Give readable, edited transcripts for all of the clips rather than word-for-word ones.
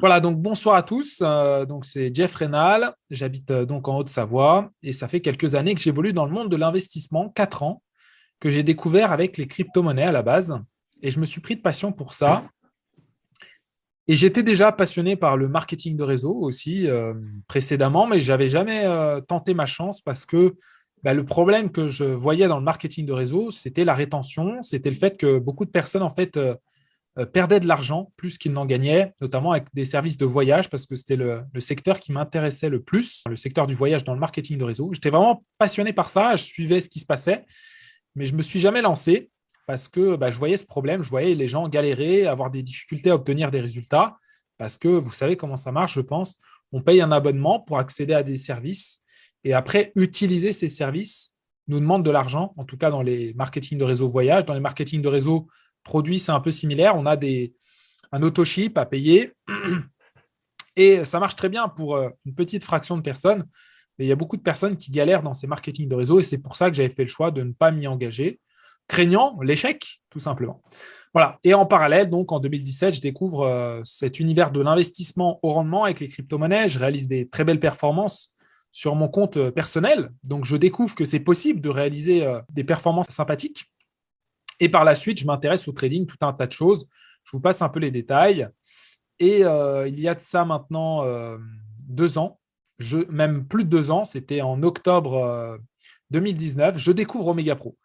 Voilà, donc bonsoir à tous. Donc c'est Jeff Rénal. J'habite donc en Haute-Savoie et ça fait quelques années que j'évolue dans le monde de l'investissement, 4 ans, que j'ai découvert avec les crypto-monnaies à la base. Et je me suis pris de passion pour ça. Et j'étais déjà passionné par le marketing de réseau aussi précédemment, mais j'avais jamais tenté ma chance parce que le problème que je voyais dans le marketing de réseau, c'était la rétention, c'était le fait que beaucoup de personnes en fait perdaient de l'argent plus qu'ils n'en gagnaient, notamment avec des services de voyage, parce que c'était le secteur qui m'intéressait le plus, le secteur du voyage dans le marketing de réseau. J'étais vraiment passionné par ça, je suivais ce qui se passait, mais je ne me suis jamais lancé parce que je voyais ce problème, je voyais les gens galérer, avoir des difficultés à obtenir des résultats, parce que vous savez comment ça marche, je pense. On paye un abonnement pour accéder à des services, et après, utiliser ces services nous demande de l'argent, en tout cas dans les marketing de réseau voyage. Dans les marketing de réseau produits, c'est un peu similaire. On a un auto-ship à payer et ça marche très bien pour une petite fraction de personnes. Mais il y a beaucoup de personnes qui galèrent dans ces marketing de réseau et c'est pour ça que j'avais fait le choix de ne pas m'y engager, craignant l'échec, tout simplement. Voilà. Et en parallèle, donc en 2017, je découvre cet univers de l'investissement au rendement avec les crypto-monnaies. Je réalise des très belles performances sur mon compte personnel. Donc, je découvre que c'est possible de réaliser des performances sympathiques. Et par la suite, je m'intéresse au trading, tout un tas de choses. Je vous passe un peu les détails. Et il y a de ça maintenant 2 ans, même plus de 2 ans, c'était en octobre 2019, je découvre Omega Pro.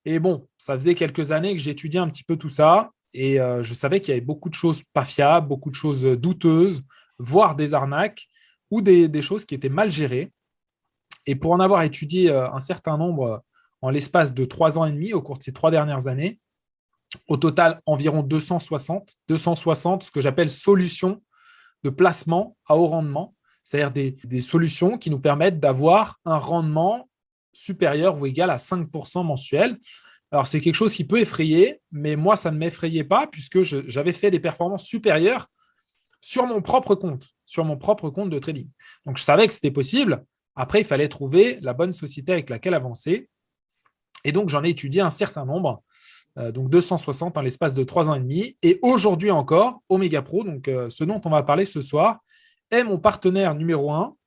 Et bon, ça faisait quelques années que j'étudiais un petit peu tout ça. Et je savais qu'il y avait beaucoup de choses pas fiables, beaucoup de choses douteuses, voire des arnaques ou des choses qui étaient mal gérées. Et pour en avoir étudié un certain nombre en l'espace de 3 ans et demi, au cours de ces 3 dernières années, au total environ 260, ce que j'appelle solutions de placement à haut rendement, c'est-à-dire des solutions qui nous permettent d'avoir un rendement supérieur ou égal à 5% mensuel. Alors, c'est quelque chose qui peut effrayer, mais moi, ça ne m'effrayait pas puisque j'avais fait des performances supérieures sur mon propre compte de trading. Donc, je savais que c'était possible. Après, il fallait trouver la bonne société avec laquelle avancer. Et donc, j'en ai étudié un certain nombre, donc 260 en l'espace de 3 ans et demi. Et aujourd'hui encore, Omega Pro, donc ce dont on va parler ce soir, est mon partenaire numéro un,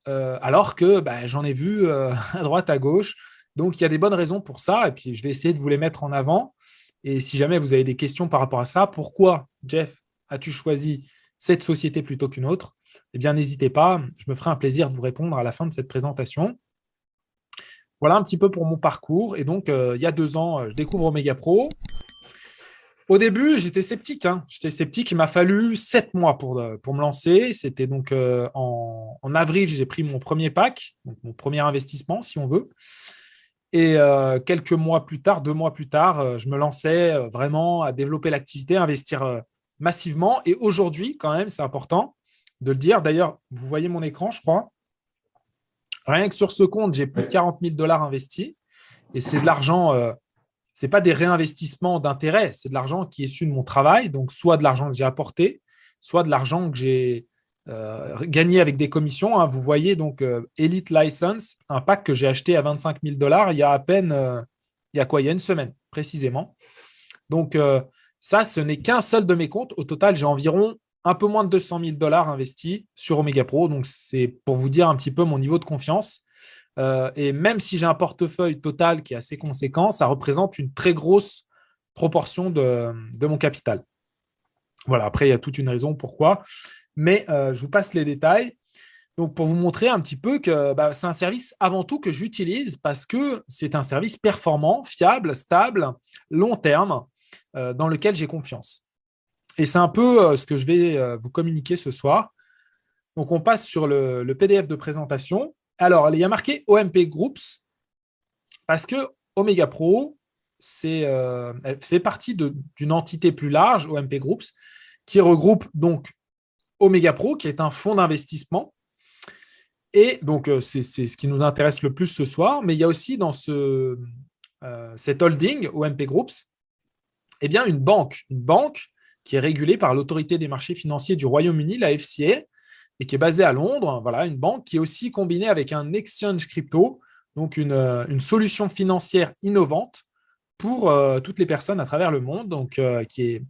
alors que j'en ai vu à droite, à gauche. Donc, il y a des bonnes raisons pour ça. Et puis, je vais essayer de vous les mettre en avant. Et si jamais vous avez des questions par rapport à ça, pourquoi, Jeff, as-tu choisi cette société plutôt qu'une autre? Eh bien, n'hésitez pas. Je me ferai un plaisir de vous répondre à la fin de cette présentation. Voilà un petit peu pour mon parcours. Et donc, il y a 2 ans, je découvre Omega Pro. Au début, j'étais sceptique. J'étais sceptique. Il m'a fallu 7 mois pour me lancer. C'était donc en avril, j'ai pris mon premier pack, donc mon premier investissement, si on veut. Et quelques mois plus tard, 2 mois plus tard, je me lançais vraiment à développer l'activité, à investir massivement. Et aujourd'hui, quand même, c'est important de le dire. D'ailleurs, vous voyez mon écran, je crois. Rien que sur ce compte, j'ai plus de 40 000 $ investis. Et c'est de l'argent, ce n'est pas des réinvestissements d'intérêt, c'est de l'argent qui est issu de mon travail. Donc, soit de l'argent que j'ai apporté, soit de l'argent que j'ai gagné avec des commissions. Vous voyez donc Elite License, un pack que j'ai acheté à 25 000 $ il y a à peine, il y a quoi? Il y a une semaine, précisément. Donc, ça, ce n'est qu'un seul de mes comptes. Au total, j'ai environ un peu moins de 200 000 $ investis sur Omega Pro. Donc, c'est pour vous dire un petit peu mon niveau de confiance. Et même si j'ai un portefeuille total qui est assez conséquent, ça représente une très grosse proportion de mon capital. Voilà, après, il y a toute une raison pourquoi. Mais je vous passe les détails. Donc, pour vous montrer un petit peu que c'est un service avant tout que j'utilise parce que c'est un service performant, fiable, stable, long terme, dans lequel j'ai confiance. Et c'est un peu ce que je vais vous communiquer ce soir. Donc, on passe sur le PDF de présentation. Alors, il y a marqué OMP Groups parce que Omega Pro, elle fait partie d'une entité plus large, OMP Groups, qui regroupe donc Omega Pro, qui est un fonds d'investissement. Et donc, c'est ce qui nous intéresse le plus ce soir. Mais il y a aussi dans cette holding, OMP Groups, eh bien, une banque qui est régulée par l'autorité des marchés financiers du Royaume-Uni, la FCA, et qui est basée à Londres. Voilà, une banque qui est aussi combinée avec un exchange crypto, donc une solution financière innovante pour toutes les personnes à travers le monde, donc qui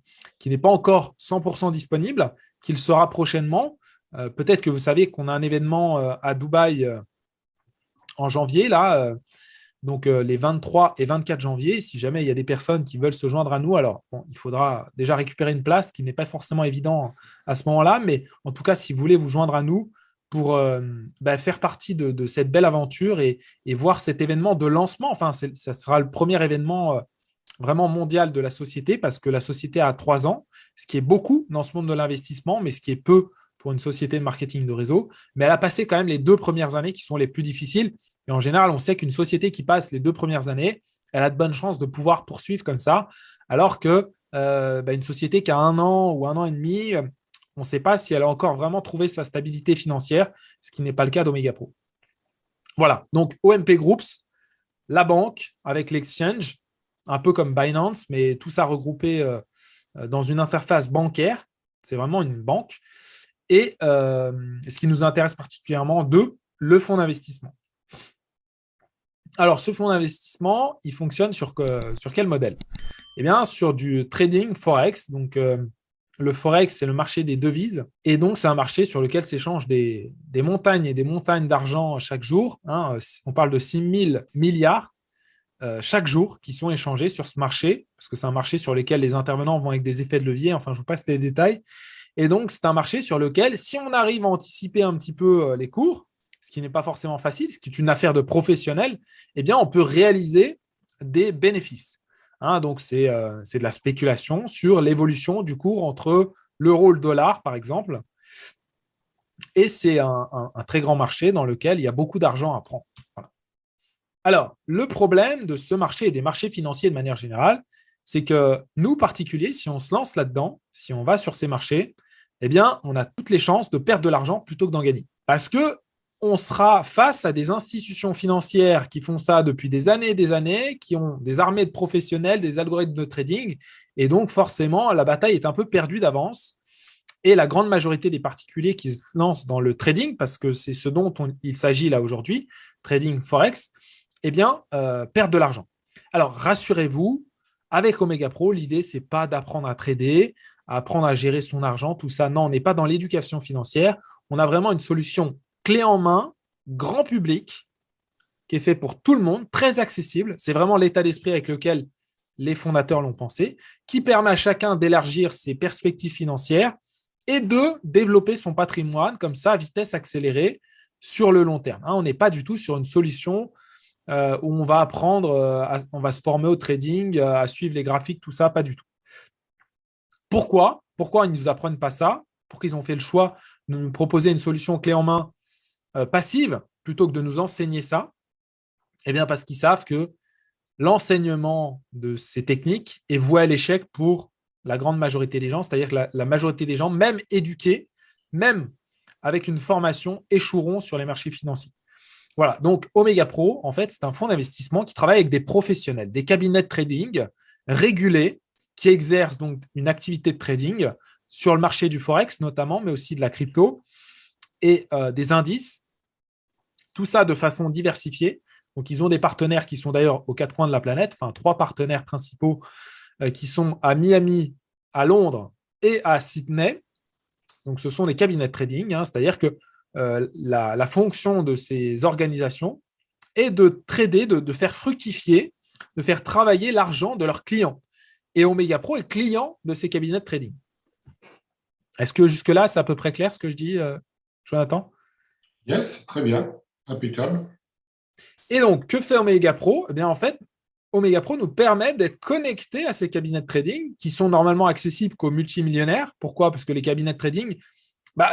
n'est pas encore 100% disponible, qu'il sera prochainement. Peut-être que vous savez qu'on a un événement à Dubaï en janvier, là, donc les 23 et 24 janvier. Si jamais il y a des personnes qui veulent se joindre à nous, alors bon, il faudra déjà récupérer une place, ce qui n'est pas forcément évident à ce moment-là, mais en tout cas, si vous voulez vous joindre à nous pour faire partie de cette belle aventure et voir cet événement de lancement, enfin, ça sera le premier événement vraiment mondial de la société, parce que la société a 3 ans, ce qui est beaucoup dans ce monde de l'investissement, mais ce qui est peu pour une société de marketing de réseau. Mais elle a passé quand même les 2 premières années qui sont les plus difficiles. Et en général, on sait qu'une société qui passe les 2 premières années, elle a de bonnes chances de pouvoir poursuivre comme ça, alors que une société qui a 1 an ou 1 an et demi, on ne sait pas si elle a encore vraiment trouvé sa stabilité financière, ce qui n'est pas le cas d'Omega Pro. Voilà, donc OMP Groups, la banque avec l'exchange, un peu comme Binance, mais tout ça regroupé dans une interface bancaire. C'est vraiment une banque. Et ce qui nous intéresse particulièrement, le fonds d'investissement. Alors, ce fonds d'investissement, il fonctionne sur quel modèle? Eh bien, sur du trading Forex. Donc, le Forex, c'est le marché des devises. Et donc, c'est un marché sur lequel s'échangent des montagnes et des montagnes d'argent chaque jour. On parle de 6 000 milliards chaque jour qui sont échangés sur ce marché, parce que c'est un marché sur lequel les intervenants vont avec des effets de levier. Enfin, je vous passe les détails. Et donc, c'est un marché sur lequel, si on arrive à anticiper un petit peu les cours, ce qui n'est pas forcément facile, ce qui est une affaire de professionnels, eh bien, on peut réaliser des bénéfices. Donc, c'est de la spéculation sur l'évolution du cours entre l'euro et le dollar, par exemple. Et c'est un très grand marché dans lequel il y a beaucoup d'argent à prendre. Voilà. Alors, le problème de ce marché et des marchés financiers de manière générale, c'est que nous, particuliers, si on se lance là-dedans, si on va sur ces marchés, eh bien, on a toutes les chances de perdre de l'argent plutôt que d'en gagner. Parce qu'on sera face à des institutions financières qui font ça depuis des années, qui ont des armées de professionnels, des algorithmes de trading, et donc forcément, la bataille est un peu perdue d'avance. Et la grande majorité des particuliers qui se lancent dans le trading, parce que c'est ce dont il s'agit là aujourd'hui, trading Forex, eh bien, perdent de l'argent. Alors, rassurez-vous, avec Omega Pro, l'idée, ce n'est pas d'apprendre à trader, à apprendre à gérer son argent, tout ça. Non, on n'est pas dans l'éducation financière. On a vraiment une solution clé en main, grand public, qui est fait pour tout le monde, très accessible. C'est vraiment l'état d'esprit avec lequel les fondateurs l'ont pensé, qui permet à chacun d'élargir ses perspectives financières et de développer son patrimoine comme ça à vitesse accélérée sur le long terme. On n'est pas du tout sur une solution où on va apprendre, on va se former au trading, à suivre les graphiques, tout ça, pas du tout. Pourquoi ils ne nous apprennent pas ça? Pourquoi ils ont fait le choix de nous proposer une solution clé en main passive plutôt que de nous enseigner ça? Eh bien, parce qu'ils savent que l'enseignement de ces techniques est voué à l'échec pour la grande majorité des gens, c'est-à-dire que la majorité des gens, même éduqués, même avec une formation, échoueront sur les marchés financiers. Voilà, donc Omega Pro, en fait, c'est un fonds d'investissement qui travaille avec des professionnels, des cabinets de trading régulés qui exercent donc une activité de trading sur le marché du Forex notamment, mais aussi de la crypto et des indices, tout ça de façon diversifiée. Donc, ils ont des partenaires qui sont d'ailleurs aux 4 coins de la planète, enfin 3 partenaires principaux qui sont à Miami, à Londres et à Sydney. Donc, ce sont des cabinets de trading, c'est-à-dire que la fonction de ces organisations est de trader, de faire fructifier, de faire travailler l'argent de leurs clients. Et Omega Pro est client de ces cabinets de trading. Est-ce que jusque-là, c'est à peu près clair ce que je dis, Jonathan? Yes, très bien, impeccable. Et donc, que fait Omega Pro? Eh bien, en fait, Omega Pro nous permet d'être connectés à ces cabinets de trading qui sont normalement accessibles qu'aux multimillionnaires. Pourquoi? Parce que les cabinets de trading,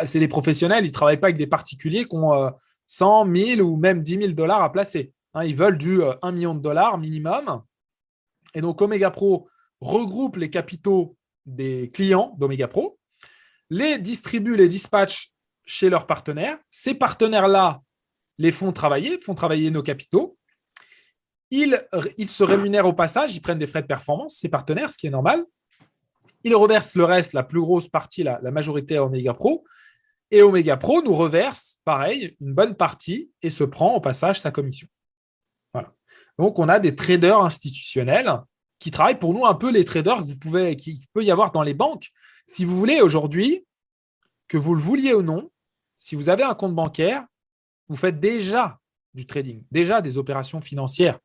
c'est des professionnels, ils ne travaillent pas avec des particuliers qui ont 100, 1000 ou même 10 000 dollars à placer. Ils veulent du 1 million de dollars minimum. Et donc, Omega Pro regroupe les capitaux des clients d'Omega Pro, les distribue, les dispatche chez leurs partenaires. Ces partenaires-là les font travailler nos capitaux. Ils se rémunèrent au passage, ils prennent des frais de performance, ces partenaires, ce qui est normal. Ils reversent le reste, la plus grosse partie, la majorité à Omega Pro. Et Omega Pro nous reverse, pareil, une bonne partie et se prend au passage sa commission. Voilà. Donc, on a des traders institutionnels qui travaille pour nous un peu les traders qu'il peut y avoir dans les banques. Si vous voulez aujourd'hui, que vous le vouliez ou non, si vous avez un compte bancaire, vous faites déjà du trading, déjà des opérations financières.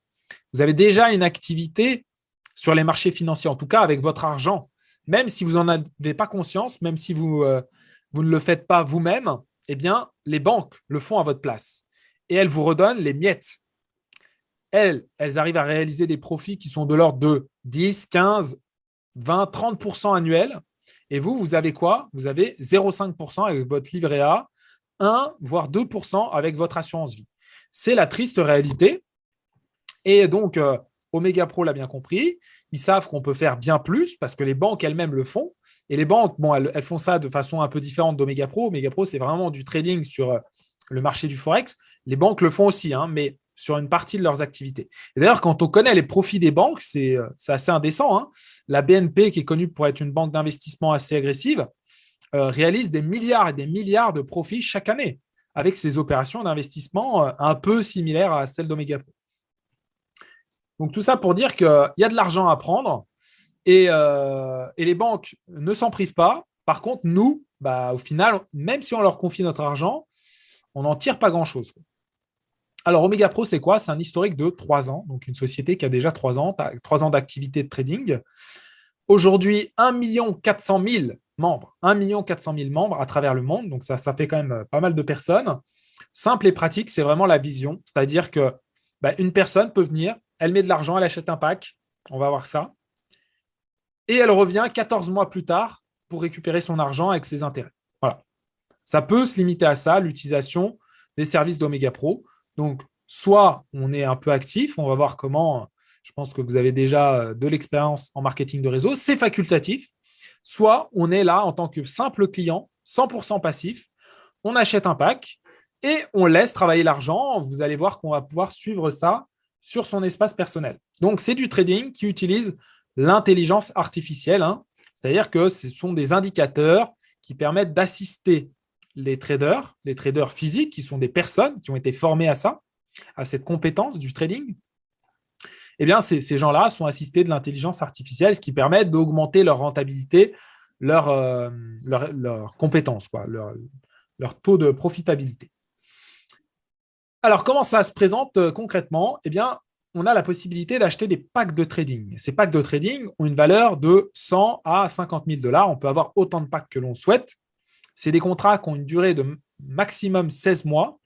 Vous avez déjà une activité sur les marchés financiers, en tout cas avec votre argent. Même si vous n'en avez pas conscience, même si vous ne le faites pas vous-même, eh bien, les banques le font à votre place. Et elles vous redonnent les miettes. Elles arrivent à réaliser des profits qui sont de l'ordre de 10, 15, 20, 30% annuels. Et vous avez quoi? Vous avez 0,5% avec votre livret A, 1 voire 2% avec votre assurance vie. C'est la triste réalité. Et donc, Omega Pro l'a bien compris. Ils savent qu'on peut faire bien plus parce que les banques elles-mêmes le font. Et les banques, bon, elles font ça de façon un peu différente d'Omega Pro. Omega Pro, c'est vraiment du trading sur le marché du Forex. Les banques le font aussi, mais sur une partie de leurs activités. Et d'ailleurs, quand on connaît les profits des banques, c'est assez indécent. La BNP, qui est connue pour être une banque d'investissement assez agressive, réalise des milliards et des milliards de profits chaque année avec ses opérations d'investissement un peu similaires à celles d'Omega Pro. Donc, tout ça pour dire qu'il y a de l'argent à prendre et les banques ne s'en privent pas. Par contre, nous, au final, même si on leur confie notre argent, on n'en tire pas grand-chose. Alors, Omega Pro, c'est quoi? C'est un historique de 3 ans, donc une société qui a déjà 3 ans d'activité de trading. Aujourd'hui, 1 400 000 membres, 1 400 000 membres à travers le monde, donc ça fait quand même pas mal de personnes. Simple et pratique, c'est vraiment la vision, c'est-à-dire que une personne peut venir, elle met de l'argent, elle achète un pack, on va voir ça, et elle revient 14 mois plus tard pour récupérer son argent avec ses intérêts. Voilà. Ça peut se limiter à ça, l'utilisation des services d'Omega Pro. Donc, soit on est un peu actif, on va voir comment, je pense que vous avez déjà de l'expérience en marketing de réseau, c'est facultatif. Soit on est là en tant que simple client, 100% passif, on achète un pack et on laisse travailler l'argent. Vous allez voir qu'on va pouvoir suivre ça sur son espace personnel. Donc, c'est du trading qui utilise l'intelligence artificielle, c'est-à-dire que ce sont des indicateurs qui permettent d'assister les traders physiques, qui sont des personnes qui ont été formées à ça, à cette compétence du trading. Eh bien, ces gens-là sont assistés de l'intelligence artificielle, ce qui permet d'augmenter leur rentabilité, leur compétence, leur taux de profitabilité. Alors, comment ça se présente concrètement? Eh bien, on a la possibilité d'acheter des packs de trading. Ces packs de trading ont une valeur de 100 à 50 000 $. On peut avoir autant de packs que l'on souhaite. C'est des contrats qui ont une durée de maximum 16 mois,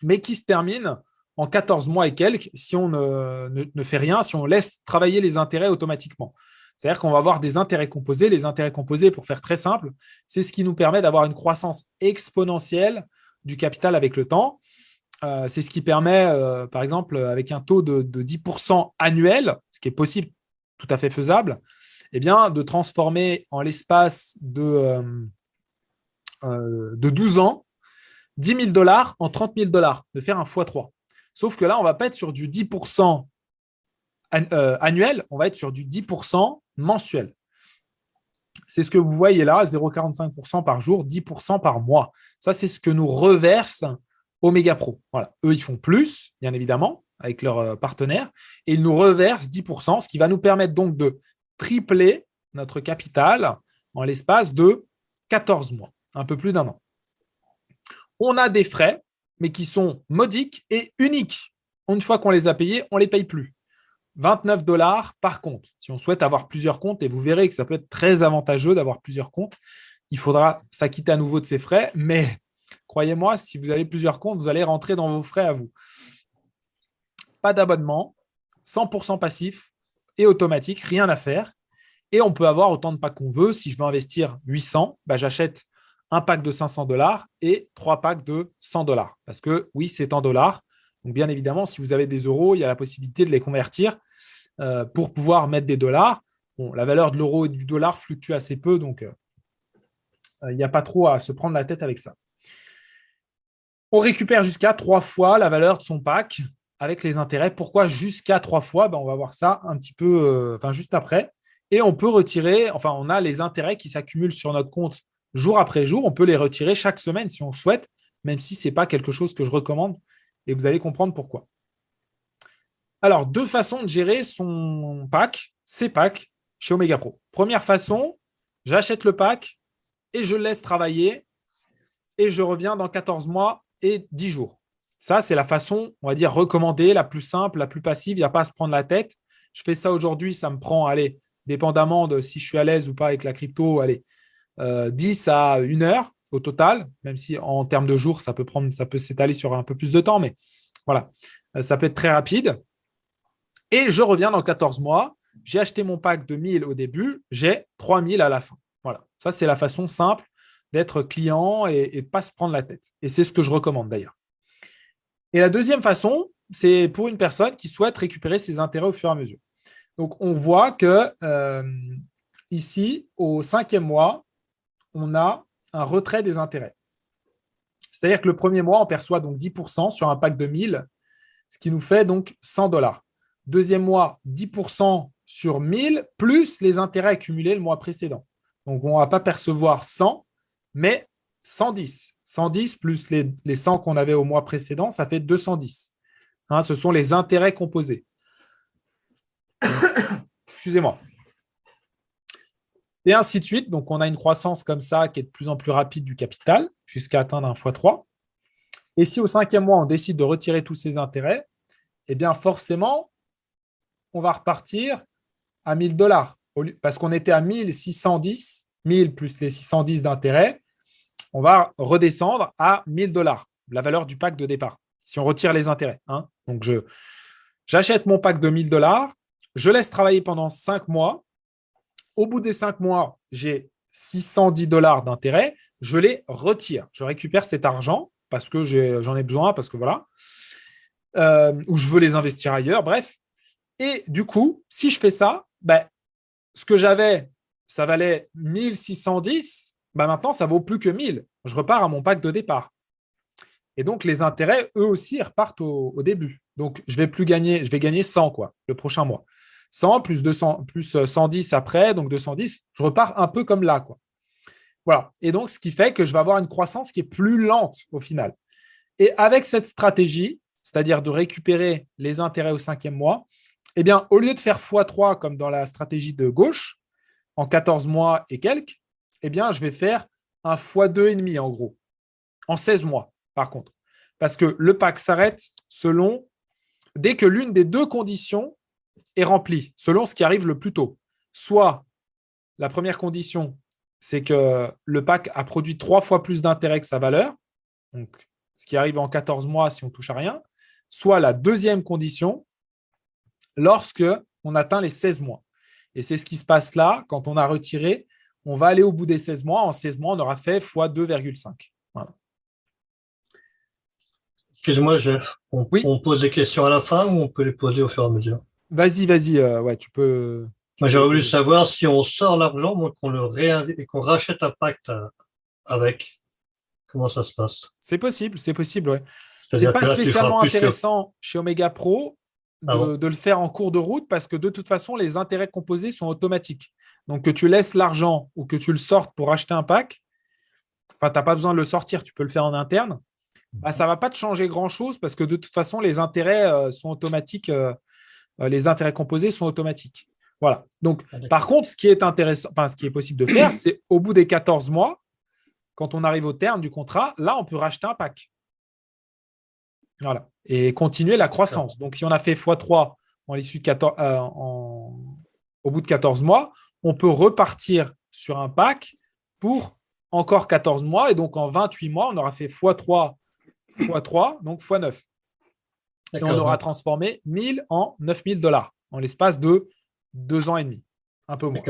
mais qui se terminent en 14 mois et quelques si on ne fait rien, si on laisse travailler les intérêts automatiquement. C'est-à-dire qu'on va avoir des intérêts composés. Les intérêts composés, pour faire très simple, c'est ce qui nous permet d'avoir une croissance exponentielle du capital avec le temps. C'est ce qui permet, par exemple, avec un taux de 10% annuel, ce qui est possible, tout à fait faisable, eh bien, de transformer en l'espace de 12 ans 10 000 $ en 30 000 $, de faire un x3. Sauf que là, on ne va pas être sur du 10% annuel, on va être sur du 10% mensuel. C'est ce que vous voyez là, 0,45% par jour, 10% par mois. Ça, c'est ce que nous reverse Omega Pro. Voilà. Eux, ils font plus, bien évidemment, avec leurs partenaires, et ils nous reversent 10%, ce qui va nous permettre donc de tripler notre capital en l'espace de 14 mois, un peu plus d'1 an. On a des frais, mais qui sont modiques et uniques. Une fois qu'on les a payés, on ne les paye plus. 29 $ par compte. Si on souhaite avoir plusieurs comptes, et vous verrez que ça peut être très avantageux d'avoir plusieurs comptes, il faudra s'acquitter à nouveau de ces frais, mais croyez-moi, si vous avez plusieurs comptes, vous allez rentrer dans vos frais à vous. Pas d'abonnement, 100% passif et automatique, rien à faire. Et on peut avoir autant de packs qu'on veut. Si je veux investir 800, j'achète un pack de 500 $ et 3 packs de 100 $. Parce que oui, c'est en dollars. Donc, bien évidemment, si vous avez des euros, il y a la possibilité de les convertir pour pouvoir mettre des dollars. Bon, la valeur de l'euro et du dollar fluctue assez peu, donc il n'y a pas trop à se prendre la tête avec ça. On récupère jusqu'à 3 fois la valeur de son pack avec les intérêts. Pourquoi jusqu'à 3 fois? On va voir ça un petit peu juste après. Et on peut retirer, on a les intérêts qui s'accumulent sur notre compte jour après jour. On peut les retirer chaque semaine si on souhaite, même si ce n'est pas quelque chose que je recommande. Et vous allez comprendre pourquoi. Alors, 2 façons de gérer son pack. ces packs chez Omega Pro. Première façon, j'achète le pack et je le laisse travailler et je reviens dans 14 mois et 10 jours. Ça, c'est la façon, on va dire, recommandée, la plus simple, la plus passive. Il n'y a pas à se prendre la tête. Je fais ça aujourd'hui, ça me prend, allez, dépendamment de si je suis à l'aise ou pas avec la crypto, allez, 10 à 1 heure au total, même si en termes de jours, ça peut s'étaler sur un peu plus de temps, mais voilà, ça peut être très rapide. Et je reviens dans 14 mois. J'ai acheté mon pack de 1000 au début, j'ai 3000 à la fin. Voilà, ça, c'est la façon simple d'être client et de ne pas se prendre la tête. Et c'est ce que je recommande d'ailleurs. Et la deuxième façon, c'est pour une personne qui souhaite récupérer ses intérêts au fur et à mesure. Donc, on voit que ici, au 5e mois, on a un retrait des intérêts. C'est-à-dire que le premier mois, on perçoit donc 10% sur un pack de 1000, ce qui nous fait donc $100. Deuxième mois, 10% sur 1000, plus les intérêts accumulés le mois précédent. Donc, on ne va pas percevoir 100, mais 110. 110 plus les 100 qu'on avait au mois précédent, ça fait 210. Hein, ce sont les intérêts composés. Excusez-moi. Et ainsi de suite. Donc, on a une croissance comme ça qui est de plus en plus rapide du capital jusqu'à atteindre un x3. Et si au 5e mois, on décide de retirer tous ces intérêts, eh bien forcément, on va repartir à $1000. Parce qu'on était à 1610, 1000 plus les 610 d'intérêt, on va redescendre à $1000, la valeur du pack de départ, si on retire les intérêts. Hein. Donc, j'achète mon pack de $1000, je laisse travailler pendant 5 mois. Au bout des 5 mois, j'ai $610 d'intérêt, je les retire. Je récupère cet argent parce que j'en ai besoin, parce que voilà, ou je veux les investir ailleurs, bref. Et du coup, si je fais ça, ce que j'avais, ça valait 1610, maintenant, ça vaut plus que 1000. Je repars à mon pack de départ. Et donc, les intérêts, eux aussi, repartent au début. Donc, je vais gagner 100 le prochain mois. 100 plus 200 plus 110 après, donc 210, je repars un peu comme là. Voilà. Et donc, ce qui fait que je vais avoir une croissance qui est plus lente au final. Et avec cette stratégie, c'est-à-dire de récupérer les intérêts au 5e mois, eh bien, au lieu de faire x3 comme dans la stratégie de gauche, en 14 mois et quelques, eh bien, je vais faire un x2,5 en gros, en 16 mois par contre. Parce que le pack s'arrête dès que l'une des deux conditions est remplie, selon ce qui arrive le plus tôt. Soit la première condition, c'est que le pack a produit 3 fois plus d'intérêt que sa valeur, donc ce qui arrive en 14 mois si on ne touche à rien. Soit la deuxième condition, lorsque on atteint les 16 mois. Et c'est ce qui se passe là, quand on a retiré, on va aller au bout des 16 mois. En 16 mois, on aura fait x 2,5. Voilà. Excuse-moi, Jeff. On pose des questions à la fin ou on peut les poser au fur et à mesure? Vas-y. Ouais, tu peux. Moi, j'aurais voulu savoir si on sort l'argent, qu'on le réinvestit et qu'on rachète un pacte avec. Comment ça se passe? C'est possible, ouais. C'est pas spécialement intéressant chez Omega Pro de le faire en cours de route parce que de toute façon, les intérêts composés sont automatiques. Donc, que tu laisses l'argent ou que tu le sortes pour acheter un pack, tu n'as pas besoin de le sortir, tu peux le faire en interne. Ça ne va pas te changer grand-chose parce que de toute façon, les intérêts sont automatiques. Les intérêts composés sont automatiques. Voilà. Donc, par contre, ce qui est intéressant, ce qui est possible de faire, c'est au bout des 14 mois, quand on arrive au terme du contrat, là, on peut racheter un pack. Voilà. Et continuer la croissance. Donc, si on a fait x3 au bout de 14 mois, on peut repartir sur un pack pour encore 14 mois. Et donc, en 28 mois, on aura fait x3, donc x9. Et on aura transformé 1000 en $9000 en l'espace de 2 ans et demi. Un peu moins.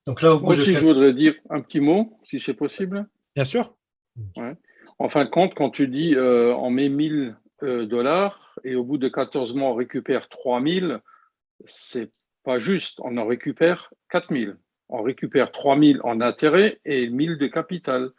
Donc là, moi aussi, je voudrais dire un petit mot, si c'est possible. Bien sûr. Ouais. En fin de compte, quand tu dis on met $1000 et au bout de 14 mois, on récupère 3000, c'est pas juste. On en récupère 4000. On récupère 3000 en intérêt et 1000 de capital.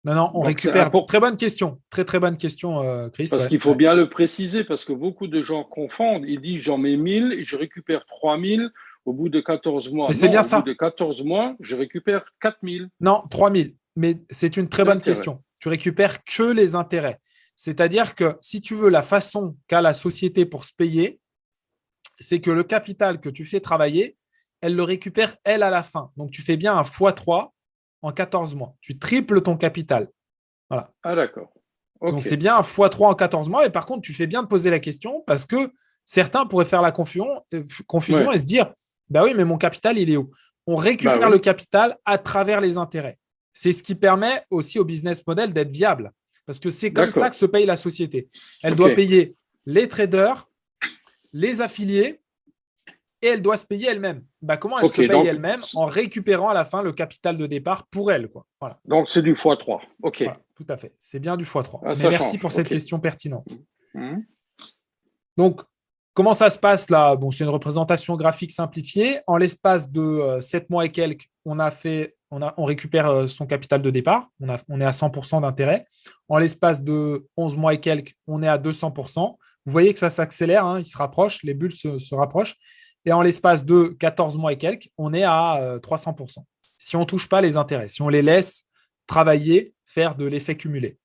Non, on récupère. Très bonne question. Très bonne question, Chris. Parce qu'il faut bien le préciser, parce que beaucoup de gens confondent. Ils disent j'en mets 1000 et je récupère 3000 au bout de 14 mois. Mais c'est bien ça. Au bout de 14 mois, je récupère 4000. Non, 3000. Mais c'est une très bonne question. Tu récupères que les intérêts. C'est-à-dire que si tu veux, la façon qu'a la société pour se payer, c'est que le capital que tu fais travailler, elle le récupère, elle, à la fin. Donc, tu fais bien un x3 en 14 mois. Tu triples ton capital. Voilà. Ah, d'accord. Donc, OK. c'est bien un x3 en 14 mois. Et par contre, tu fais bien de poser la question parce que certains pourraient faire la confusion Ouais. et se dire, bah oui, mais mon capital, il est où? On Bah récupère oui. le capital à travers les intérêts. C'est ce qui permet aussi au business model d'être viable. Parce que c'est comme ça que D'accord. se paye la société. Elle doit OK. payer les traders, les affiliés, et elle doit se payer elle-même. Bah, comment elle se OK. paye elle-même? En récupérant à la fin le capital de départ pour elle, quoi. Voilà. Donc c'est du x3. OK. Voilà, tout à fait. C'est bien du x3. Ah, Mais ça merci change. pour cette OK. question pertinente. Mhm. Donc, comment ça se passe là? Bon, c'est une représentation graphique simplifiée. En l'espace de 7 mois et quelques, on récupère son capital de départ. On est à 100% d'intérêt. En l'espace de 11 mois et quelques, on est à 200%. Vous voyez que ça s'accélère, hein, il se rapproche, les bulles se rapprochent. Et en l'espace de 14 mois et quelques, on est à 300%. Si on ne touche pas les intérêts, si on les laisse travailler, faire de l'effet cumulé.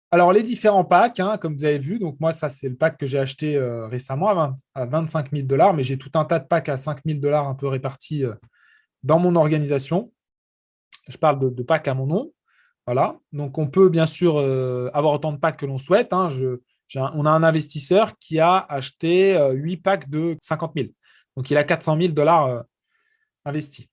Alors, les différents packs, hein, comme vous avez vu, donc moi, ça, c'est le pack que j'ai acheté récemment à 25 000 $, mais j'ai tout un tas de packs à 5 000 $ un peu répartis dans mon organisation. Je parle de packs à mon nom. Voilà. Donc, on peut bien sûr avoir autant de packs que l'on souhaite. Hein. On a un investisseur qui a acheté 8 packs de 50 000. Donc, il a 400 000 $ investis.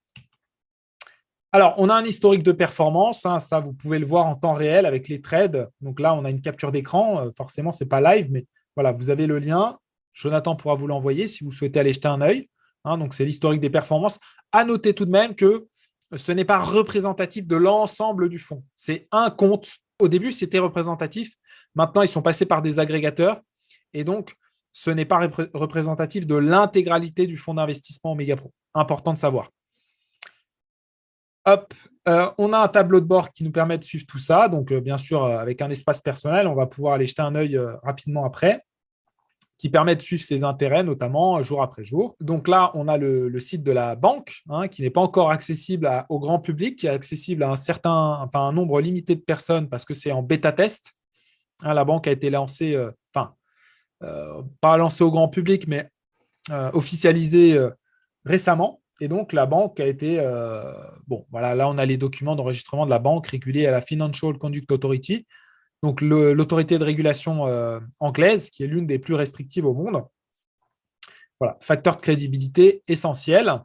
Alors, on a un historique de performance. Hein, ça, vous pouvez le voir en temps réel avec les trades. Donc là, on a une capture d'écran. Forcément, ce n'est pas live, mais voilà, vous avez le lien. Jonathan pourra vous l'envoyer si vous souhaitez aller jeter un œil. Hein, donc, c'est l'historique des performances. À noter tout de même que ce n'est pas représentatif de l'ensemble du fonds. C'est un compte. Au début, c'était représentatif. Maintenant, ils sont passés par des agrégateurs. Et donc, ce n'est pas représentatif de l'intégralité du fonds d'investissement Omega Pro. Important de savoir. Hop, on a un tableau de bord qui nous permet de suivre tout ça. Donc, bien sûr, avec un espace personnel, on va pouvoir aller jeter un œil rapidement après, qui permet de suivre ses intérêts, notamment jour après jour. Donc là, on a le site de la banque, hein, qui n'est pas encore accessible au grand public, qui est accessible à un nombre limité de personnes parce que c'est en bêta-test. Hein, la banque a été lancée, pas lancée au grand public, mais officialisée récemment. Et donc, la banque a été… voilà, là, on a les documents d'enregistrement de la banque régulée à la Financial Conduct Authority, donc l'autorité de régulation anglaise, qui est l'une des plus restrictives au monde. Voilà, facteur de crédibilité essentiel.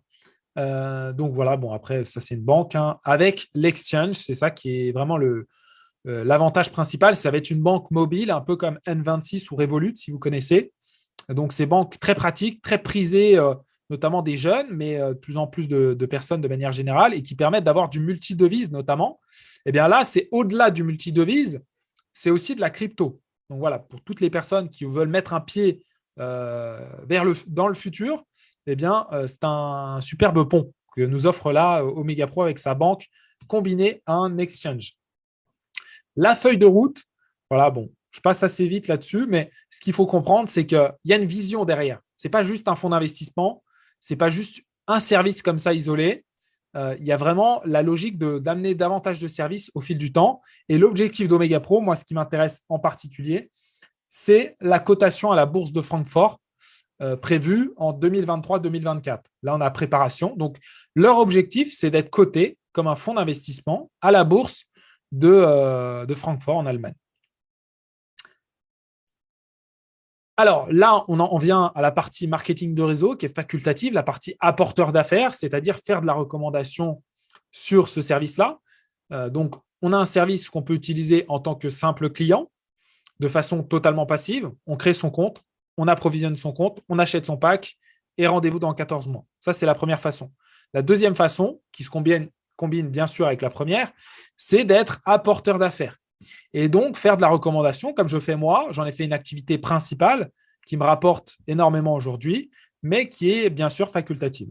Donc, voilà, bon, après, ça, c'est une banque. Hein, avec l'exchange, c'est ça qui est vraiment l'avantage principal. Ça va être une banque mobile, un peu comme N26 ou Revolut, si vous connaissez. Donc, ces banques très pratiques, très prisées, notamment des jeunes, mais de plus en plus de personnes de manière générale, et qui permettent d'avoir du multidevise notamment. Eh bien là, c'est au-delà du multidevise, c'est aussi de la crypto. Donc voilà, pour toutes les personnes qui veulent mettre un pied dans le futur, eh bien, c'est un superbe pont que nous offre là Omega Pro avec sa banque combinée à un exchange. La feuille de route, voilà, bon, je passe assez vite là-dessus, mais ce qu'il faut comprendre, c'est qu'il y a une vision derrière. Ce n'est pas juste un fonds d'investissement, ce n'est pas juste un service comme ça isolé. Il y a vraiment la logique d'amener davantage de services au fil du temps. Et l'objectif d'Omega Pro, moi, ce qui m'intéresse en particulier, c'est la cotation à la bourse de Francfort prévue en 2023-2024. Là, on a préparation. Donc, leur objectif, c'est d'être coté comme un fonds d'investissement à la bourse de Francfort en Allemagne. Alors là, on vient à la partie marketing de réseau qui est facultative, la partie apporteur d'affaires, c'est-à-dire faire de la recommandation sur ce service-là. Donc, on a un service qu'on peut utiliser en tant que simple client de façon totalement passive. On crée son compte, on approvisionne son compte, on achète son pack et rendez-vous dans 14 mois. Ça, c'est la première façon. La deuxième façon, qui se combine bien sûr avec la première, c'est d'être apporteur d'affaires. Et donc, faire de la recommandation, comme je fais moi, j'en ai fait une activité principale qui me rapporte énormément aujourd'hui, mais qui est bien sûr facultative.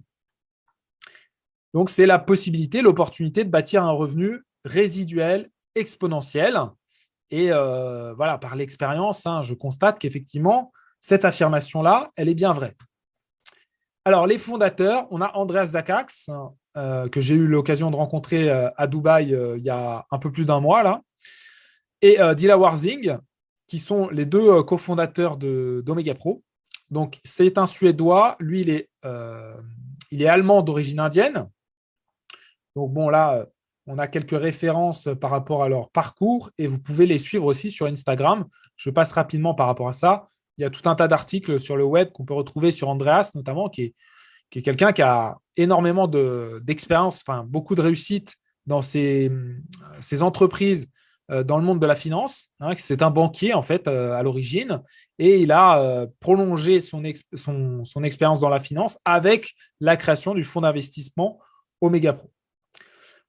Donc, c'est la possibilité, l'opportunité de bâtir un revenu résiduel exponentiel. Et voilà, par l'expérience, hein, je constate qu'effectivement, cette affirmation-là, elle est bien vraie. Alors, les fondateurs, on a Andreas Zakax, que j'ai eu l'occasion de rencontrer à Dubaï il y a un peu plus d'un mois, là, et Dila Warzing, qui sont les deux cofondateurs d'Omega Pro. Donc, c'est un Suédois. Lui, il est allemand d'origine indienne. Donc, bon, là, on a quelques références par rapport à leur parcours et vous pouvez les suivre aussi sur Instagram. Je passe rapidement par rapport à ça. Il y a tout un tas d'articles sur le web qu'on peut retrouver sur Andreas, notamment, qui est quelqu'un qui a énormément d'expérience, enfin, beaucoup de réussite dans ses entreprises dans le monde de la finance. Hein, c'est un banquier, en fait, à l'origine, et il a prolongé son expérience dans la finance avec la création du fonds d'investissement Omega Pro.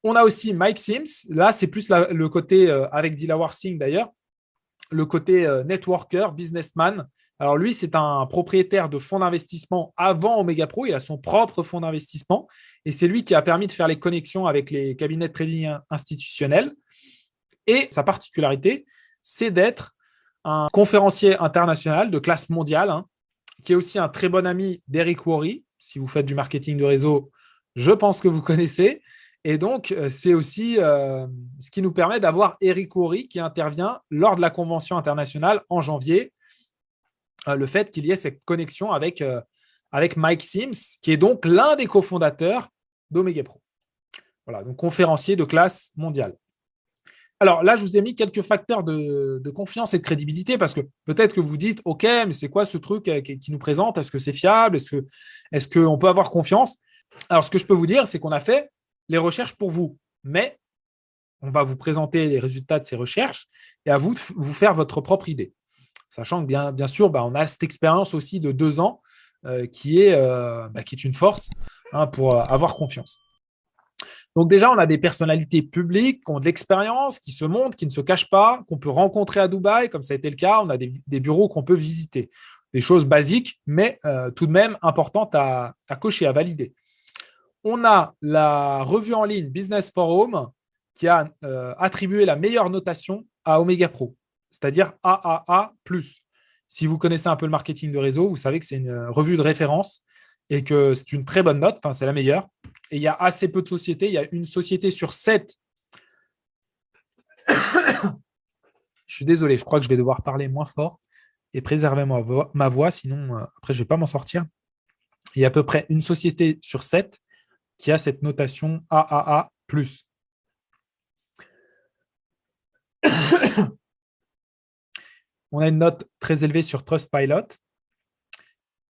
On a aussi Mike Sims. Là, c'est plus le côté, avec Dilawar Singh d'ailleurs, le côté networker, businessman. Alors lui, c'est un propriétaire de fonds d'investissement avant Omega Pro. Il a son propre fonds d'investissement et c'est lui qui a permis de faire les connexions avec les cabinets de trading institutionnels. Et sa particularité, c'est d'être un conférencier international de classe mondiale, hein, qui est aussi un très bon ami d'Eric Worre. Si vous faites du marketing de réseau, je pense que vous connaissez. Et donc, c'est aussi ce qui nous permet d'avoir Eric Worre qui intervient lors de la convention internationale en janvier. Le fait qu'il y ait cette connexion avec Mike Sims, qui est donc l'un des cofondateurs d'Omega Pro. Voilà, donc conférencier de classe mondiale. Alors là, je vous ai mis quelques facteurs de confiance et de crédibilité parce que peut-être que vous dites, OK, mais c'est quoi ce truc qui nous présente? Est-ce que c'est fiable? Est-ce qu'on peut avoir confiance? Alors, ce que je peux vous dire, c'est qu'on a fait les recherches pour vous, mais on va vous présenter les résultats de ces recherches et à vous de vous faire votre propre idée. Sachant que bien sûr, on a cette expérience aussi de 2 ans qui est une force, hein, pour avoir confiance. Donc déjà, on a des personnalités publiques qui ont de l'expérience, qui se montrent, qui ne se cachent pas, qu'on peut rencontrer à Dubaï, comme ça a été le cas. On a des bureaux qu'on peut visiter. Des choses basiques, mais tout de même importantes à cocher, à valider. On a la revue en ligne Business Forum qui a attribué la meilleure notation à Omega Pro, c'est-à-dire AAA+. Si vous connaissez un peu le marketing de réseau, vous savez que c'est une revue de référence et que c'est une très bonne note, enfin c'est la meilleure. Et il y a assez peu de sociétés, il y a une société sur 7. Je suis désolé, je crois que je vais devoir parler moins fort et préserver ma voix, sinon après je ne vais pas m'en sortir. Il y a à peu près une société sur 7 qui a cette notation AAA+. On a une note très élevée sur Trustpilot.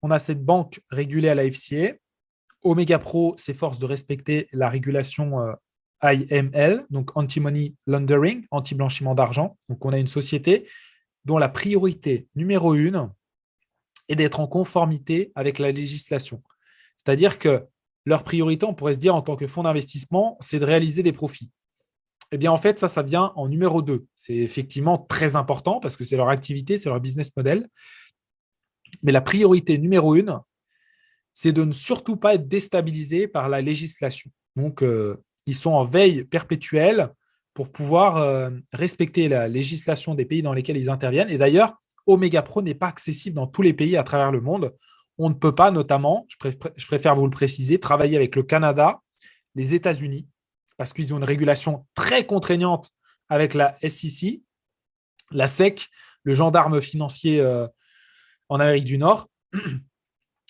On a cette banque régulée à la FCA. Omega Pro s'efforce de respecter la régulation AML, donc Anti-Money Laundering, anti-blanchiment d'argent. Donc, on a une société dont la priorité numéro 1 est d'être en conformité avec la législation. C'est-à-dire que leur priorité, on pourrait se dire en tant que fonds d'investissement, c'est de réaliser des profits. Eh bien, en fait, ça vient en numéro 2. C'est effectivement très important parce que c'est leur activité, c'est leur business model. Mais la priorité numéro 1, c'est de ne surtout pas être déstabilisés par la législation. Donc, ils sont en veille perpétuelle pour pouvoir respecter la législation des pays dans lesquels ils interviennent. Et d'ailleurs, Omega Pro n'est pas accessible dans tous les pays à travers le monde. On ne peut pas, notamment, je préfère vous le préciser, travailler avec le Canada, les États-Unis, parce qu'ils ont une régulation très contraignante avec la SEC, la SEC, le gendarme financier en Amérique du Nord,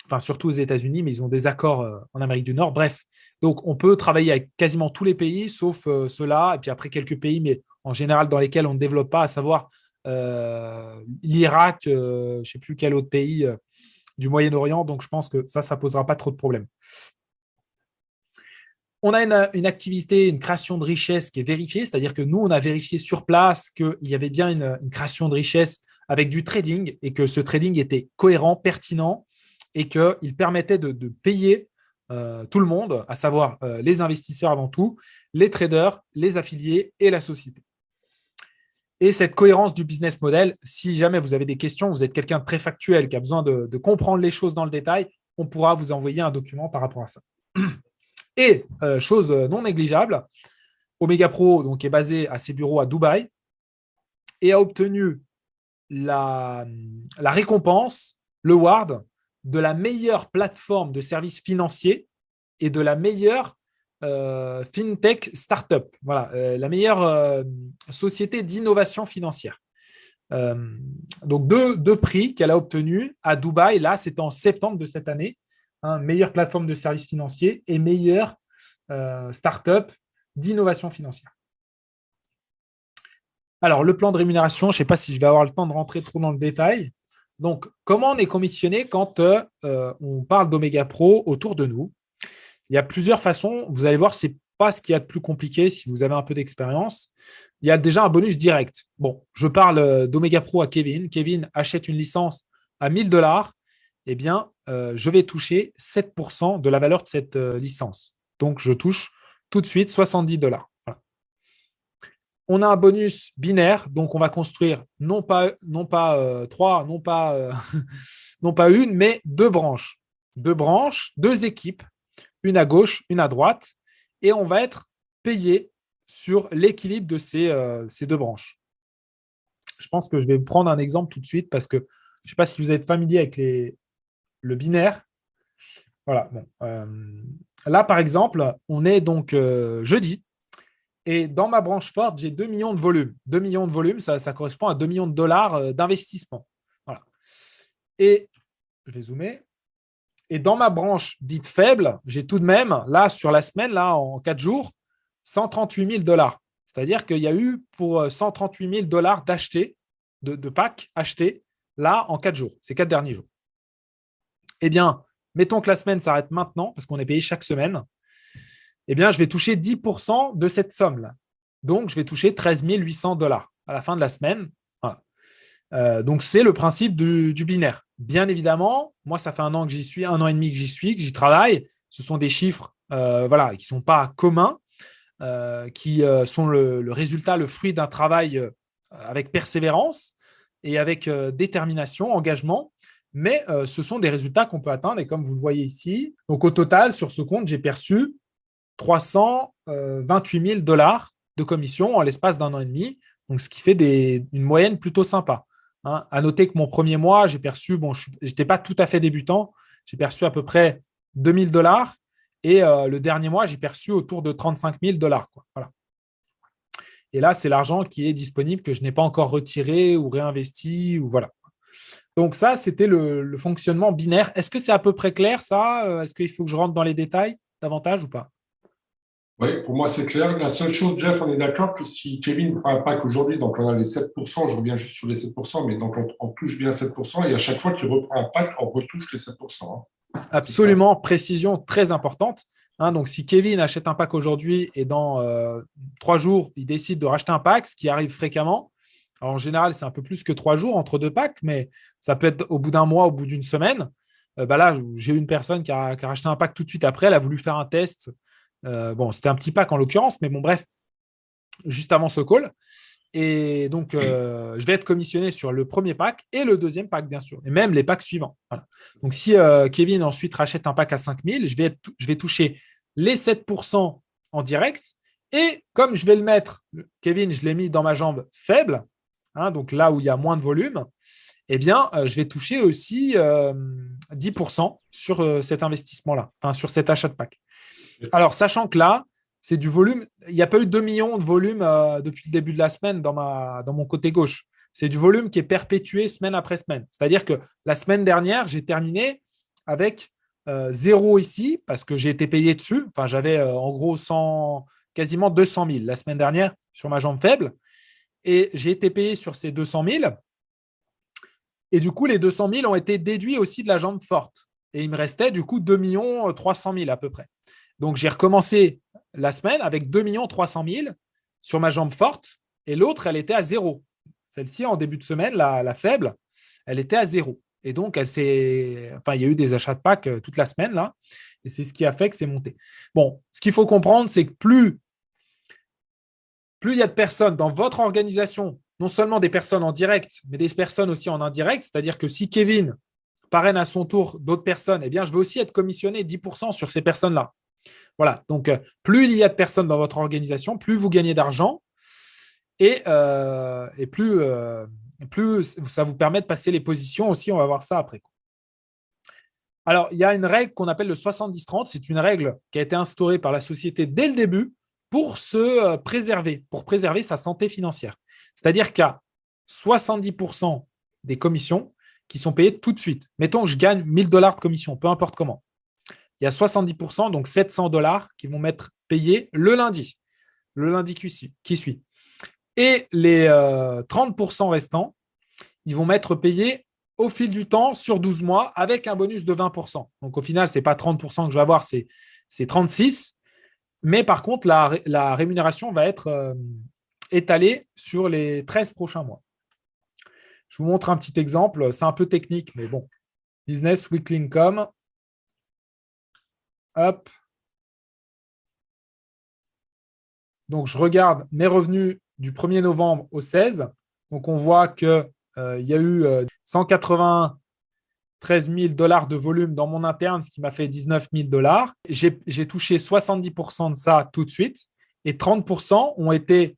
enfin surtout aux États-Unis, mais ils ont des accords en Amérique du Nord. Bref, donc on peut travailler avec quasiment tous les pays, sauf ceux-là, et puis après quelques pays, mais en général dans lesquels on ne développe pas, à savoir l'Irak, je ne sais plus quel autre pays du Moyen-Orient, donc je pense que ça ne posera pas trop de problèmes. On a une activité, une création de richesse qui est vérifiée, c'est-à-dire que nous, on a vérifié sur place qu'il y avait bien une création de richesse avec du trading et que ce trading était cohérent, pertinent et qu'il permettait de payer tout le monde, à savoir les investisseurs avant tout, les traders, les affiliés et la société. Et cette cohérence du business model, si jamais vous avez des questions, vous êtes quelqu'un de très factuel qui a besoin de comprendre les choses dans le détail, on pourra vous envoyer un document par rapport à ça. Et chose non négligeable, Omega Pro donc, est basé à ses bureaux à Dubaï et a obtenu la récompense, l'award de la meilleure plateforme de services financiers et de la meilleure fintech startup. Voilà, la meilleure société d'innovation financière. Donc, deux prix qu'elle a obtenus à Dubaï. Là, c'était en septembre de cette année. Meilleure plateforme de services financiers et meilleure start-up d'innovation financière. Alors, le plan de rémunération, je ne sais pas si je vais avoir le temps de rentrer trop dans le détail. Donc, comment on est commissionné quand on parle d'Omega Pro autour de nous? Il y a plusieurs façons. Vous allez voir, ce n'est pas ce qu'il y a de plus compliqué si vous avez un peu d'expérience. Il y a déjà un bonus direct. Bon, je parle d'Omega Pro à Kevin. Kevin achète une licence à 1 000 $. Eh bien, je vais toucher 7% de la valeur de cette licence. Donc, je touche tout de suite 70 $. Voilà. On a un bonus binaire, donc on va construire non pas trois, non pas une, mais deux branches. Deux branches, deux équipes, une à gauche, une à droite, et on va être payé sur l'équilibre de ces deux branches. Je pense que je vais prendre un exemple tout de suite parce que je ne sais pas si vous êtes familier avec le binaire. Voilà. Bon. Là, par exemple, on est donc jeudi. Et dans ma branche forte, j'ai 2 millions de volume. 2 millions de volume, ça correspond à 2 millions de dollars d'investissement. Voilà. Et je vais zoomer. Et dans ma branche dite faible, j'ai tout de même, là, sur la semaine, là, en 4 jours, 138 000 $. C'est-à-dire qu'il y a eu pour 138 000 $ d'achetés, de packs achetés, là, en 4 jours, ces 4 derniers jours. Eh bien, mettons que la semaine s'arrête maintenant, parce qu'on est payé chaque semaine. Eh bien, je vais toucher 10% de cette somme-là. Donc, je vais toucher 13 800 $ à la fin de la semaine. Voilà. Donc, c'est le principe du binaire. Bien évidemment, moi, ça fait 1 an que j'y suis, 1 an et demi que j'y travaille. Ce sont des chiffres qui ne sont pas communs, qui sont le résultat, le fruit d'un travail avec persévérance et avec détermination, engagement. Mais ce sont des résultats qu'on peut atteindre. Et comme vous le voyez ici, donc au total, sur ce compte, j'ai perçu 328 000 $ de commission en l'espace d'1 an et demi, donc ce qui fait une moyenne plutôt sympa. À noter que mon premier mois, j'ai perçu, je n'étais pas tout à fait débutant, j'ai perçu à peu près 2 000 $ et le dernier mois, j'ai perçu autour de 35 000 $. Voilà. Et là, c'est l'argent qui est disponible que je n'ai pas encore retiré ou réinvesti. Ou voilà. Donc ça, c'était le fonctionnement binaire. Est-ce que c'est à peu près clair ça? Est-ce qu'il faut que je rentre dans les détails davantage ou pas? Oui, pour moi, c'est clair. La seule chose, Jeff, on est d'accord que si Kevin prend un pack aujourd'hui, donc on a les 7%, je reviens juste sur les 7%, mais donc on touche bien 7%, et à chaque fois qu'il reprend un pack, on retouche les 7%. Absolument, précision très importante. Donc, si Kevin achète un pack aujourd'hui et dans 3 jours, il décide de racheter un pack, ce qui arrive fréquemment, alors en général, c'est un peu plus que 3 jours entre 2 packs, mais ça peut être au bout d'un mois, au bout d'une semaine. Là, j'ai eu une personne qui a racheté un pack tout de suite après, elle a voulu faire un test. C'était un petit pack en l'occurrence, mais bon, bref, juste avant ce call. Et donc, je vais être commissionné sur le premier pack et le deuxième pack, bien sûr, et même les packs suivants. Voilà. Donc, si Kevin ensuite rachète un pack à 5 000, je vais toucher les 7% en direct. Et comme je vais le mettre, Kevin, je l'ai mis dans ma jambe faible, donc là où il y a moins de volume, eh bien, je vais toucher aussi 10% sur cet investissement-là, enfin sur cet achat de pack. Alors, sachant que là, c'est du volume. Il n'y a pas eu 2 millions de volume depuis le début de la semaine dans mon côté gauche. C'est du volume qui est perpétué semaine après semaine. C'est-à-dire que la semaine dernière, j'ai terminé avec 0 ici parce que j'ai été payé dessus. Enfin, j'avais en gros quasiment 200 000 la semaine dernière sur ma jambe faible. Et j'ai été payé sur ces 200 000. Et du coup, les 200 000 ont été déduits aussi de la jambe forte. Et il me restait du coup 2 300 000 à peu près. Donc, j'ai recommencé la semaine avec 2 300 000 sur ma jambe forte et l'autre, elle était à 0. Celle-ci, en début de semaine, la faible, elle était à 0. Et donc, il y a eu des achats de packs toute la semaine là, et c'est ce qui a fait que c'est monté. Bon, ce qu'il faut comprendre, c'est que plus il y a de personnes dans votre organisation, non seulement des personnes en direct, mais des personnes aussi en indirect, c'est-à-dire que si Kevin parraine à son tour d'autres personnes, eh bien, je vais aussi être commissionné 10% sur ces personnes-là. Voilà, donc plus il y a de personnes dans votre organisation, plus vous gagnez d'argent et plus ça vous permet de passer les positions aussi. On va voir ça après. Alors, il y a une règle qu'on appelle le 70-30. C'est une règle qui a été instaurée par la société dès le début pour se préserver, pour préserver sa santé financière. C'est-à-dire qu'à 70% des commissions qui sont payées tout de suite. Mettons que je gagne $1000 de commission, peu importe comment. Il y a 70%, donc $700 qui vont m'être payés le lundi qui suit. Et les 30% restants, ils vont m'être payés au fil du temps sur 12 mois avec un bonus de 20%. Donc au final, ce n'est pas 30% que je vais avoir, c'est 36%. Mais par contre, la rémunération va être étalée sur les 13 prochains mois. Je vous montre un petit exemple. C'est un peu technique, mais bon. Business Weekly Income. Hop. Donc, je regarde mes revenus du 1er novembre au 16. Donc, on voit qu'il y a eu 193 000 $ de volume dans mon interne, ce qui m'a fait 19 000 $. J'ai touché 70% de ça tout de suite et 30% ont été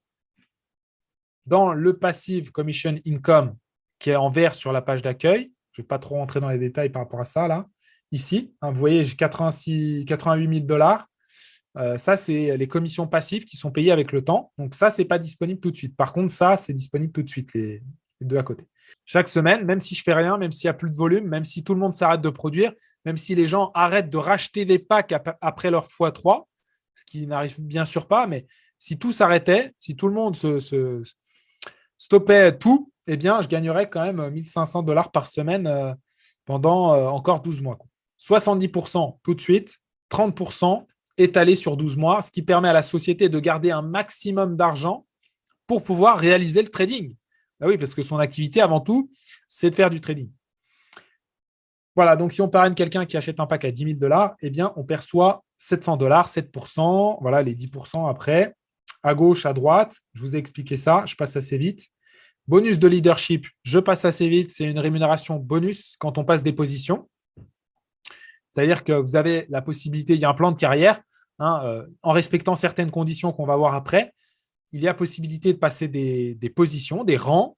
dans le Passive Commission Income qui est en vert sur la page d'accueil. Je ne vais pas trop rentrer dans les détails par rapport à ça, là. Ici, vous voyez, j'ai 88 000 $. Ça, c'est les commissions passives qui sont payées avec le temps. Donc, ça, ce n'est pas disponible tout de suite. Par contre, ça, c'est disponible tout de suite, les deux à côté. Chaque semaine, même si je ne fais rien, même s'il n'y a plus de volume, même si tout le monde s'arrête de produire, même si les gens arrêtent de racheter des packs après leur x3, ce qui n'arrive bien sûr pas, mais si tout s'arrêtait, si tout le monde se stoppait tout, eh bien, je gagnerais quand même 1 500 $ par semaine pendant encore 12 mois. 70% tout de suite, 30% étalé sur 12 mois, ce qui permet à la société de garder un maximum d'argent pour pouvoir réaliser le trading. Ben oui, parce que son activité, avant tout, c'est de faire du trading. Voilà, donc si on parraine quelqu'un qui achète un pack à 10 000 $, eh bien, on perçoit 700 $, 7%, voilà les 10% après. À gauche, à droite, je vous ai expliqué ça, je passe assez vite. Bonus de leadership, je passe assez vite, c'est une rémunération bonus quand on passe des positions. C'est-à-dire que vous avez la possibilité, il y a un plan de carrière, en respectant certaines conditions qu'on va voir après, il y a possibilité de passer des positions, des rangs,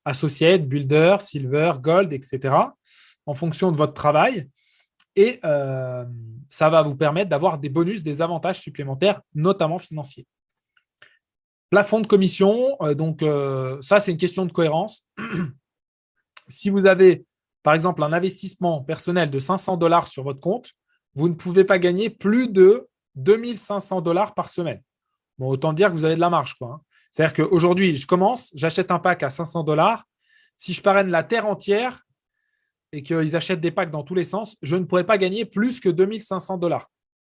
associate, builder, silver, gold, etc., en fonction de votre travail. Et ça va vous permettre d'avoir des bonus, des avantages supplémentaires, notamment financiers. Plafond de commission, ça, c'est une question de cohérence. Si vous avez, par exemple, un investissement personnel de 500 $ sur votre compte, vous ne pouvez pas gagner plus de 2 500 $ par semaine. Bon, autant dire que vous avez de la marge, quoi. C'est-à-dire qu'aujourd'hui, je commence, j'achète un pack à 500 $. Si je parraine la terre entière et qu'ils achètent des packs dans tous les sens, je ne pourrais pas gagner plus que 2 500 $.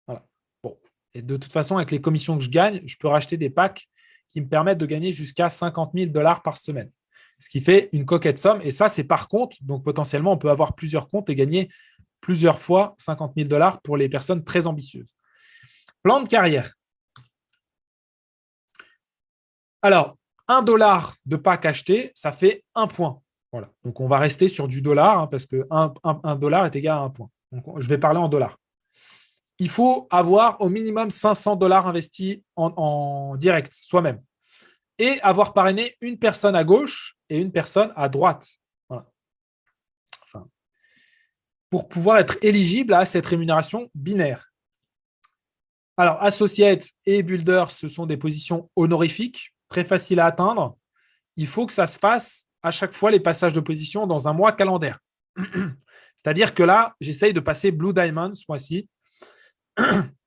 Voilà. Bon. Et de toute façon, avec les commissions que je gagne, je peux racheter des packs qui me permettent de gagner jusqu'à 50 000 $ par semaine. Ce qui fait une coquette somme. Et ça, c'est par compte. Donc, potentiellement, on peut avoir plusieurs comptes et gagner plusieurs fois 50 000 $ pour les personnes très ambitieuses. Plan de carrière. Alors, 1 $ de pack acheté, ça fait 1 point. Voilà. Donc, on va rester sur du dollar parce que 1 $ est égal à 1 point. Donc, je vais parler en dollars. Il faut avoir au minimum 500 $ investis en direct, soi-même. Et avoir parrainé une personne à gauche et une personne à droite. Voilà. Enfin, pour pouvoir être éligible à cette rémunération binaire. Alors, associate et builder, ce sont des positions honorifiques, très faciles à atteindre. Il faut que ça se fasse à chaque fois les passages de position dans un mois calendaire. C'est-à-dire que là, j'essaye de passer Blue Diamond ce mois-ci.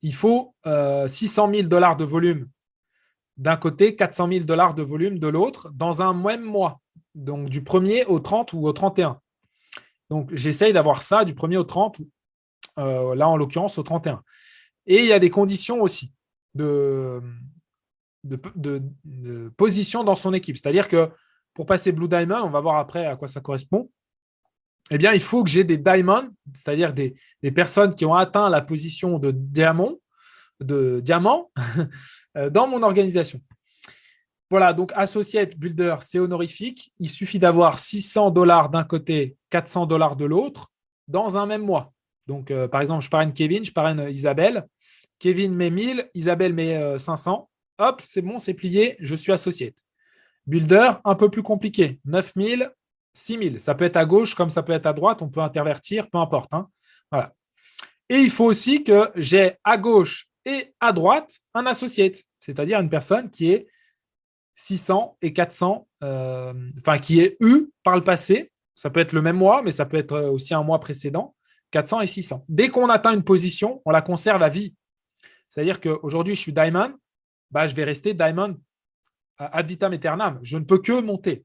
Il faut 600 000 $ de volume d'un côté, 400 000 $ de volume de l'autre dans un même mois. Donc, du 1er au 30 ou au 31. Donc, j'essaye d'avoir ça du 1er au 30, là, en l'occurrence, au 31. Et il y a des conditions aussi de position dans son équipe. C'est-à-dire que pour passer Blue Diamond, on va voir après à quoi ça correspond, eh bien, il faut que j'ai des diamonds, c'est-à-dire des personnes qui ont atteint la position de diamant dans mon organisation. Voilà, donc associate builder, c'est honorifique. Il suffit d'avoir 600 $ d'un côté, 400 $ de l'autre dans un même mois. Donc, par exemple, je parraine Kevin, je parraine Isabelle. Kevin met 1000, Isabelle met 500. Hop, c'est bon, c'est plié, je suis associate. Builder, un peu plus compliqué. 9000, 6000. Ça peut être à gauche comme ça peut être à droite, on peut intervertir, peu importe. Voilà. Et il faut aussi que j'ai à gauche et à droite un associate, c'est-à-dire une personne qui est 600 et 400, qui est eu par le passé. Ça peut être le même mois, mais ça peut être aussi un mois précédent, 400 et 600. Dès qu'on atteint une position, on la conserve à vie. C'est-à-dire qu'aujourd'hui, je suis Diamond, je vais rester Diamond ad vitam aeternam. Je ne peux que monter.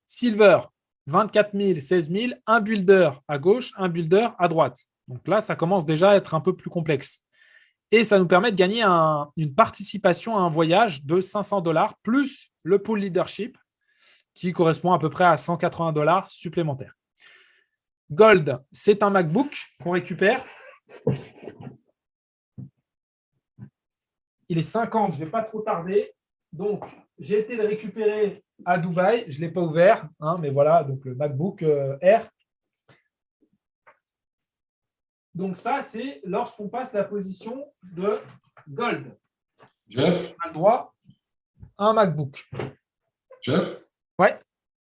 Silver, 24 000, 16 000, un builder à gauche, un builder à droite. Donc là, ça commence déjà à être un peu plus complexe. Et ça nous permet de gagner une participation à un voyage de $500 plus le pool leadership qui correspond à peu près à $180 supplémentaires. Gold, c'est un MacBook qu'on récupère. Il est 50, je ne vais pas trop tarder. Donc, j'ai été le récupérer à Dubaï. Je ne l'ai pas ouvert, mais voilà, donc le MacBook Air. Donc ça, c'est lorsqu'on passe la position de Gold. Jeff? On a le droit à un MacBook. Jeff? Ouais.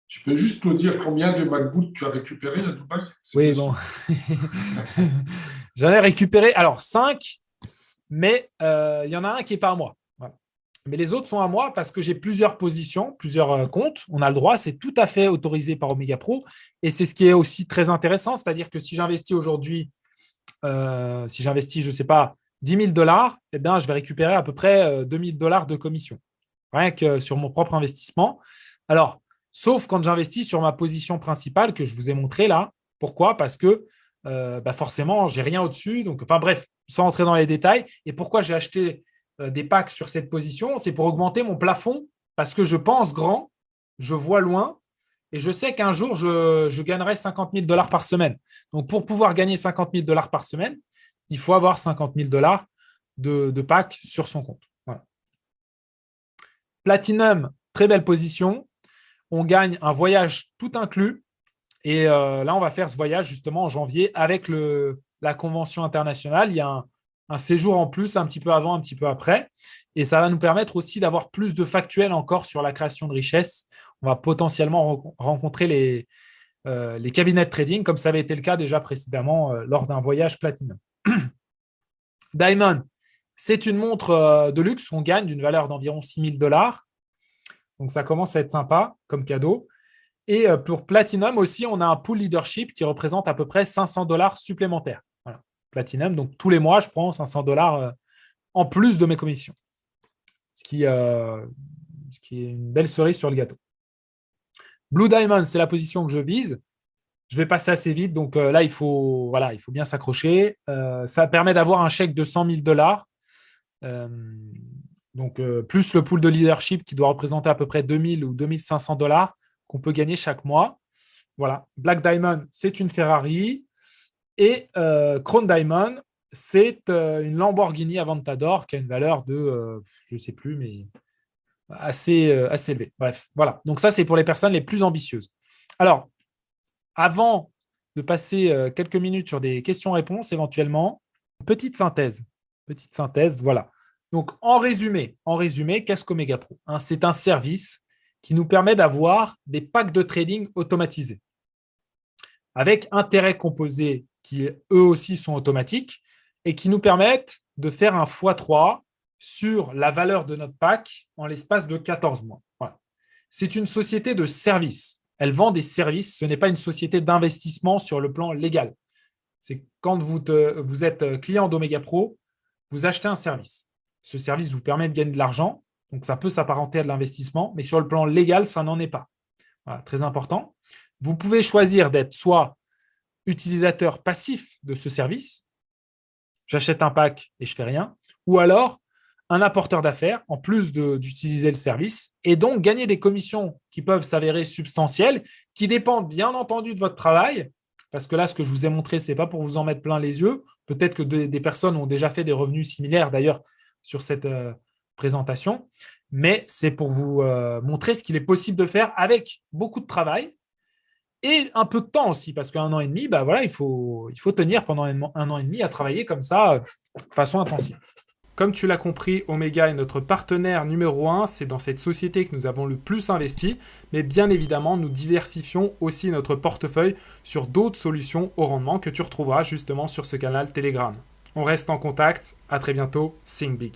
Tu peux juste nous dire combien de MacBooks tu as récupéré à Dubaï? Oui, bon. J'en ai récupéré, 5, mais il y en a un qui n'est pas à moi. Voilà. Mais les autres sont à moi parce que j'ai plusieurs positions, plusieurs comptes. On a le droit, c'est tout à fait autorisé par Omega Pro. Et c'est ce qui est aussi très intéressant, c'est-à-dire que si j'investis aujourd'hui, je ne sais pas, $10 000, je vais récupérer à peu près $2 000 de commission, rien que sur mon propre investissement. Alors, sauf quand j'investis sur ma position principale que je vous ai montré là. Pourquoi? Parce que forcément, je n'ai rien au-dessus. Donc, bref, sans entrer dans les détails. Et pourquoi j'ai acheté des packs sur cette position? C'est pour augmenter mon plafond parce que je pense grand, je vois loin. Et je sais qu'un jour, je gagnerai $50 000 par semaine. Donc, pour pouvoir gagner $50 000 par semaine, il faut avoir $50 000 de pack sur son compte. Voilà. Platinum, très belle position. On gagne un voyage tout inclus. Et là, on va faire ce voyage justement en janvier avec la convention internationale. Il y a un séjour en plus, un petit peu avant, un petit peu après. Et ça va nous permettre aussi d'avoir plus de factuels encore sur la création de richesse. On va potentiellement rencontrer les cabinets de trading, comme ça avait été le cas déjà précédemment lors d'un voyage Platinum. Diamond, c'est une montre de luxe qu'on gagne d'une valeur d'environ $6 000. Donc, ça commence à être sympa comme cadeau. Et pour Platinum aussi, on a un pool leadership qui représente à peu près $500 supplémentaires. Voilà. Platinum, donc tous les mois, je prends $500 en plus de mes commissions. Ce qui est une belle cerise sur le gâteau. Blue Diamond, c'est la position que je vise. Je vais passer assez vite, donc là, il faut bien s'accrocher. Ça permet d'avoir un chèque de $100 000. Plus le pool de leadership qui doit représenter à peu près $2 000 ou $2 500 qu'on peut gagner chaque mois. Voilà. Black Diamond, c'est une Ferrari. Et Crown Diamond, c'est une Lamborghini Aventador qui a une valeur de, je ne sais plus, mais assez élevée. Bref, voilà. Donc ça, c'est pour les personnes les plus ambitieuses. Alors, avant de passer quelques minutes sur des questions-réponses éventuellement, petite synthèse, voilà. Donc, en résumé, qu'est-ce qu'Omega Pro? C'est un service qui nous permet d'avoir des packs de trading automatisés avec intérêts composés qui, eux aussi, sont automatiques et qui nous permettent de faire un x3 sur la valeur de notre pack en l'espace de 14 mois. Voilà. C'est une société de services. Elle vend des services. Ce n'est pas une société d'investissement sur le plan légal. C'est quand vous êtes client d'Omega Pro, vous achetez un service. Ce service vous permet de gagner de l'argent, donc ça peut s'apparenter à de l'investissement, mais sur le plan légal, ça n'en est pas. Voilà, très important. Vous pouvez choisir d'être soit utilisateur passif de ce service, j'achète un pack et je ne fais rien, ou alors un apporteur d'affaires, en plus d'utiliser le service, et donc gagner des commissions qui peuvent s'avérer substantielles, qui dépendent bien entendu de votre travail, parce que là, ce que je vous ai montré, ce n'est pas pour vous en mettre plein les yeux. Peut-être que des personnes ont déjà fait des revenus similaires, d'ailleurs, sur cette présentation, mais c'est pour vous montrer ce qu'il est possible de faire avec beaucoup de travail et un peu de temps aussi, parce qu'un an et demi, il faut tenir pendant un an et demi à travailler comme ça, de façon intensive. Comme tu l'as compris, Omega est notre partenaire numéro 1, c'est dans cette société que nous avons le plus investi, mais bien évidemment, nous diversifions aussi notre portefeuille sur d'autres solutions au rendement que tu retrouveras justement sur ce canal Telegram. On reste en contact, à très bientôt, Think Big.